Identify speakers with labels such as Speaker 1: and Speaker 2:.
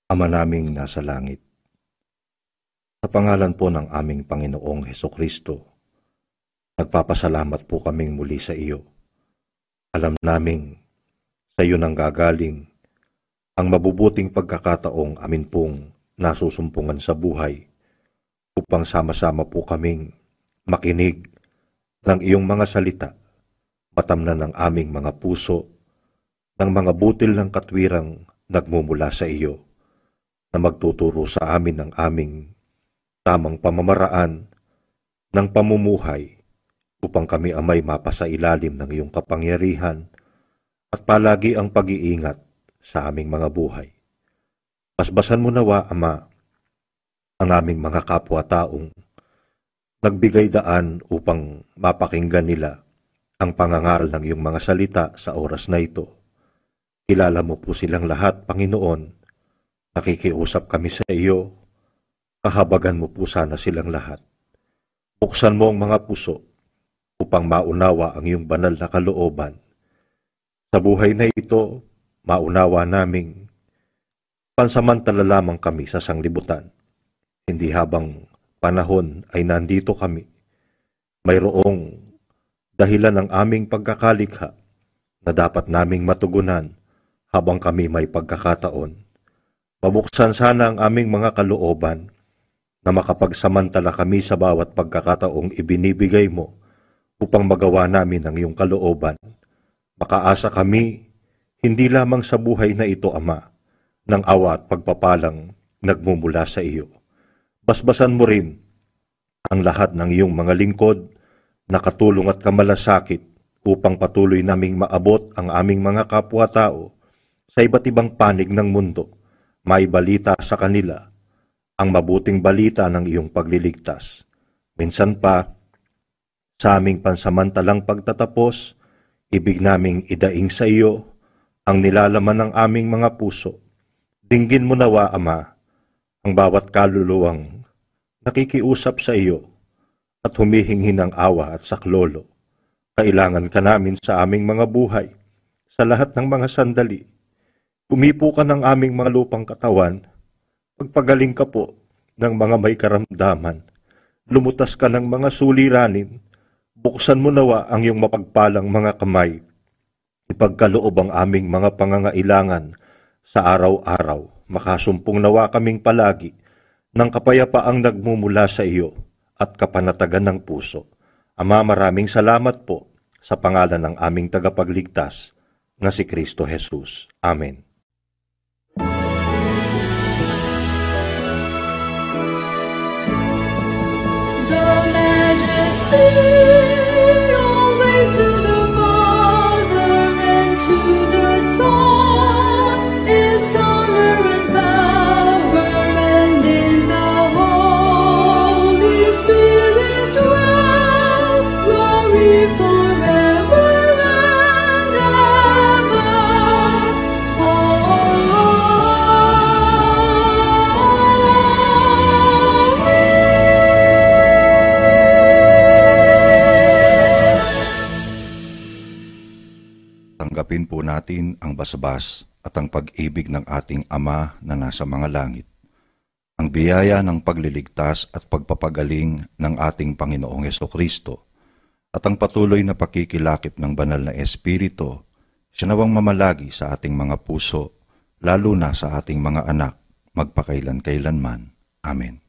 Speaker 1: Ama naming nasa langit, sa pangalan po ng aming Panginoong Hesukristo, nagpapasalamat po kaming muli sa iyo. Alam naming sa iyo nang gagaling ang mabubuting pagkakataong amin pong nasusumpungan sa buhay upang sama-sama po kaming makinig ng iyong mga salita, matamnan ng aming mga puso, ng mga butil ng katwirang nagmumula sa iyo, na magtuturo sa amin ng aming tamang pamamaraan ng pamumuhay upang kami amay mapasailalim ng iyong kapangyarihan at palagi ang pag-iingat sa aming mga buhay. Basbasan mo nawa, Ama, ang aming mga kapwa-taong nagbigay daan upang mapakinggan nila ang pangangaral ng iyong mga salita sa oras na ito. Kilala mo po silang lahat, Panginoon. Nakikiusap kami sa iyo, kahabagan mo po sana silang lahat. Buksan mo ang mga puso upang maunawa ang iyong banal na kalooban. Sa buhay na ito, maunawa naming pansamantala lamang kami sa sanglibutan. Hindi habang panahon ay nandito kami. Mayroong dahilan ng aming pagkakalikha na dapat naming matugunan habang kami may pagkakataon. Mabuksan sana ang aming mga kalooban na makapagsamantala kami sa bawat pagkakataong ibinibigay mo upang magawa namin ang iyong kalooban. Makaasa kami hindi lamang sa buhay na ito, Ama, ng awa at pagpapalang nagmumula sa iyo. Basbasan mo rin ang lahat ng iyong mga lingkod na katulong at kamalasakit upang patuloy naming maabot ang aming mga kapwa-tao sa iba't ibang panig ng mundo. May balita sa kanila ang mabuting balita ng iyong pagliligtas. Minsan pa, sa aming pansamantalang pagtatapos, ibig naming idaing sa iyo ang nilalaman ng aming mga puso. Dinggin mo nawa, Ama, ang bawat kaluluwang nakikiusap sa iyo at humihingi ng awa at saklolo. Kailangan ka namin sa aming mga buhay, sa lahat ng mga sandali. Umipo ka ng aming mga lupang katawan, pagpagaling ka po ng mga may karamdaman, lumutas ka ng mga suliranin, buksan mo nawa ang iyong mapagpalang mga kamay, ipagkaloob ang aming mga pangangailangan sa araw-araw, makasumpong nawa kaming palagi ng kapayapaang nagmumula sa iyo at kapanatagan ng puso. Ama, maraming salamat po sa pangalan ng aming tagapagligtas na si Kristo Jesus. Amen.
Speaker 2: Always to the Father and to the Son is honor and power, and in the Holy Spirit dwell glory forever and ever.
Speaker 3: Tanggapin po natin ang basbas at ang pag-ibig ng ating Ama na nasa mga langit. Ang biyaya ng pagliligtas at pagpapagaling ng ating Panginoong Hesukristo at ang patuloy na pakikilakip ng banal na Espiritu, siya nawang mamalagi sa ating mga puso, lalo na sa ating mga anak, magpakailan-kailanman. Amen.